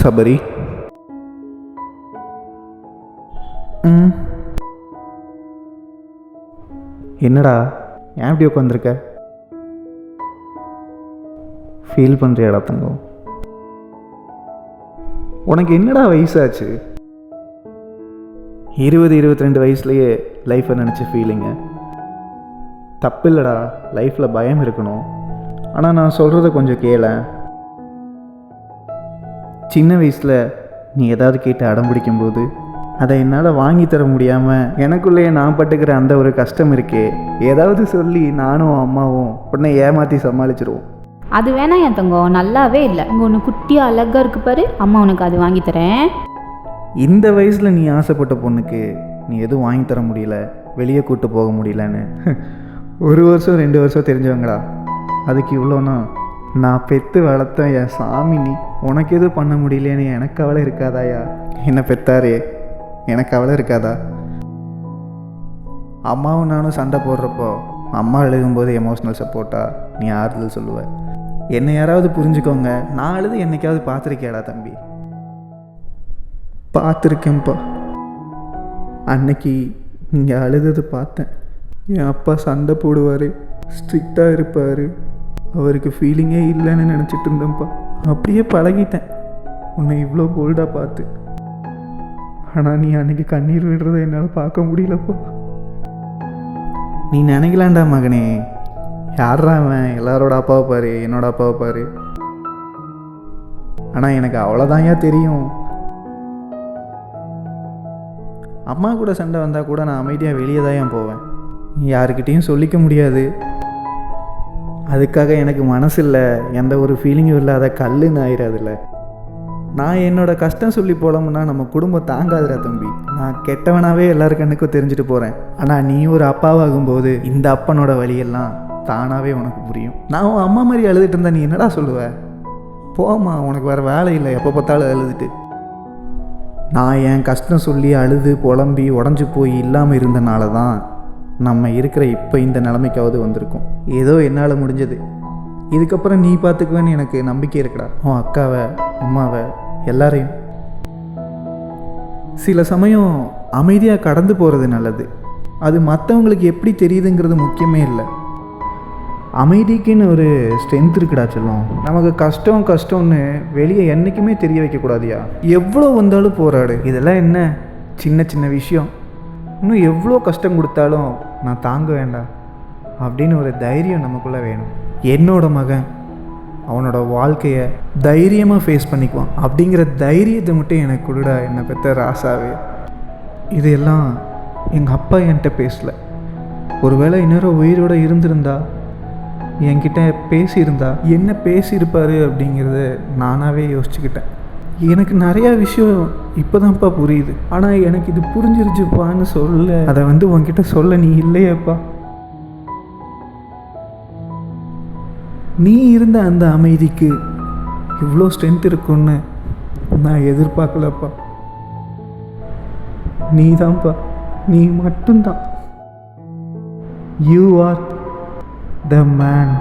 சபரி. என்னடா ஏன் இப்படி உட்காந்துருக்க? ஃபீல் பண்ணுறியாடா தங்கம்? உனக்கு என்னடா வயசாச்சு? 22 வயசுலேயே லைஃப்பை நினச்ச ஃபீலிங்கு தப்பு இல்லைடா. லைஃப்பில் பயம் இருக்கணும். ஆனால் நான் சொல்கிறத கொஞ்சம் கேள. சின்ன வயசில் நீ ஏதாவது கேட்டு அடம் பிடிக்கும்போது அதை என்னால் வாங்கி தர முடியாமல் எனக்குள்ளேயே நான் பட்டுக்கிற அந்த ஒரு கஷ்டம் இருக்கே, ஏதாவது சொல்லி நானும் அம்மாவும் உடனே ஏமாற்றி சமாளிச்சிருவோம். அது வேணா என் தங்கம், நல்லாவே இல்லை. இங்கே ஒன்று குட்டியாக அழகாக இருக்கு பாரு, அம்மா உனக்கு அது வாங்கி தரேன். இந்த வயசில் நீ ஆசைப்பட்ட பொண்ணுக்கு நீ எதுவும் வாங்கி தர முடியல, வெளியே கூப்பிட்டு போக முடியலன்னு 1 வருஷம் 2 வருஷம் தெரிஞ்சவங்கடா. அதுக்கு இவ்வளோனா நான் பெற்று வளர்த்த என் சாமி, நீ உனக்கு எதுவும் பண்ண முடியலன்னு எனக்கு கவலை இருக்காதாயா? என்ன பெற்றாரே, எனக்கு கவலை இருக்காதா? அம்மாவும் நானும் சண்டை போடுறப்போ அம்மா எழுதும்போது எமோஷ்னல் சப்போர்ட்டாக நீ ஆறுதல் சொல்லுவ. என்னை யாராவது புரிஞ்சுக்கோங்க, நான் அழுது என்னைக்காவது பார்த்துருக்கியாடா தம்பி? பார்த்துருக்கேன்ப்பா. அன்னைக்கு நீங்கள் அழுதது பார்த்தேன். என் அப்பா சண்டை போடுவார், ஸ்ட்ரிக்டாக இருப்பார், அவருக்கு ஃபீலிங்கே இல்லைன்னு நினச்சிட்டு இருந்தேன்ப்பா. அப்படியே பழகிட்டேன் உன்னை இவ்வளோ போல்டாக பார்த்து. ஆனால் நீ அன்னைக்கு கண்ணீர் விடுறதை என்னால் பார்க்க முடியலப்பா. நீ நினைக்கலாண்டா மகனே, யாரா அவன் எல்லாரோட அப்பாவை பாரு, என்னோட அப்பாவை பாரு. ஆனால் எனக்கு அவ்வளோதான் தெரியும். அம்மா கூட சண்டை வந்தால் கூட நான் அமைதியாக வெளியே தான் போவேன். யாருக்கிட்டேயும் சொல்லிக்க முடியாது. அதுக்காக எனக்கு மனசு இல்லை, எந்த ஒரு ஃபீலிங்கும் இல்லை, அதை கல்லுன்னு ஆயிடாதுல்ல. நான் என்னோடய கஷ்டம் சொல்லி போலமுன்னா நம்ம குடும்பம் தாங்காதுடா தம்பி. நான் கெட்டவனாகவே எல்லாரு கண்ணுக்கும் தெரிஞ்சுட்டு போகிறேன். ஆனால் நீ ஒரு அப்பாவாகும்போது இந்த அப்பனோட வழியெல்லாம் தானாகவே உனக்கு புரியும். நான் உன் அம்மா மாதிரி அழுதுட்டு இருந்தா நீ என்னடா சொல்லுவ? போம்மா, உனக்கு வேறு வேலை இல்லை, எப்போ பார்த்தாலும் அழுதுட்டு. நான் என் கஷ்டம் சொல்லி அழுது புலம்பி உடஞ்சி போய் இல்லாமல் இருந்தனால தான் நம்ம இருக்கிற இப்போ இந்த நிலைமைக்காவது வந்திருக்கோம். ஏதோ என்னால் முடிஞ்சது. இதுக்கப்புறம் நீ பார்த்துக்குவேன்னு எனக்கு நம்பிக்கை இருக்குடா. உன் அக்காவை, அம்மாவை, எல்லாரையும். சில சமயம் அமைதியாக கடந்து போகிறது நல்லது. அது மற்றவங்களுக்கு எப்படி தெரியுதுங்கிறது முக்கியமே இல்லை. அமைதிக்குன்னு ஒரு ஸ்ட்ரென்த் இருக்குடா சொல்லுவோம். நமக்கு கஷ்டம்னு வெளியே என்றைக்குமே தெரிய வைக்கக்கூடாதியா. எவ்வளோ வந்தாலும் போராடு. இதெல்லாம் என்ன சின்ன சின்ன விஷயம், இன்னும் எவ்வளோ கஷ்டம் கொடுத்தாலும் நான் தாங்க வேண்டாம் அப்படின்னு ஒரு தைரியம் நமக்குள்ளே வேணும். என்னோட மகன் அவனோட வாழ்க்கையை தைரியமாக ஃபேஸ் பண்ணிக்குவான் அப்படிங்கிற தைரியத்தை மட்டும் எனக்கு கொடுடா, என்னை பெற்ற ராசாவே. இதெல்லாம் எங்கள் அப்பா என்கிட்ட பேசலை. ஒருவேளை இன்னொரு உயிரோடு இருந்திருந்தா, என்கிட்ட பேசியிருந்தா என்ன பேசியிருப்பார் அப்படிங்கிறத நானாகவே யோசிச்சுக்கிட்டேன். எனக்கு நிறையா விஷயம் இப்போ தான்ப்பா புரியுது. ஆனால் எனக்கு இது புரிஞ்சிருச்சுப்பான்னு சொல்ல, அதை உன்கிட்ட சொல்ல நீ இல்லையேப்பா. நீ இருந்த அந்த அமைதிக்கு இவ்வளோ ஸ்ட்ரென்த் இருக்குன்னு நான் எதிர்பார்க்கலப்பா. நீ தான்ப்பா, நீ மட்டும்தான். You are the man.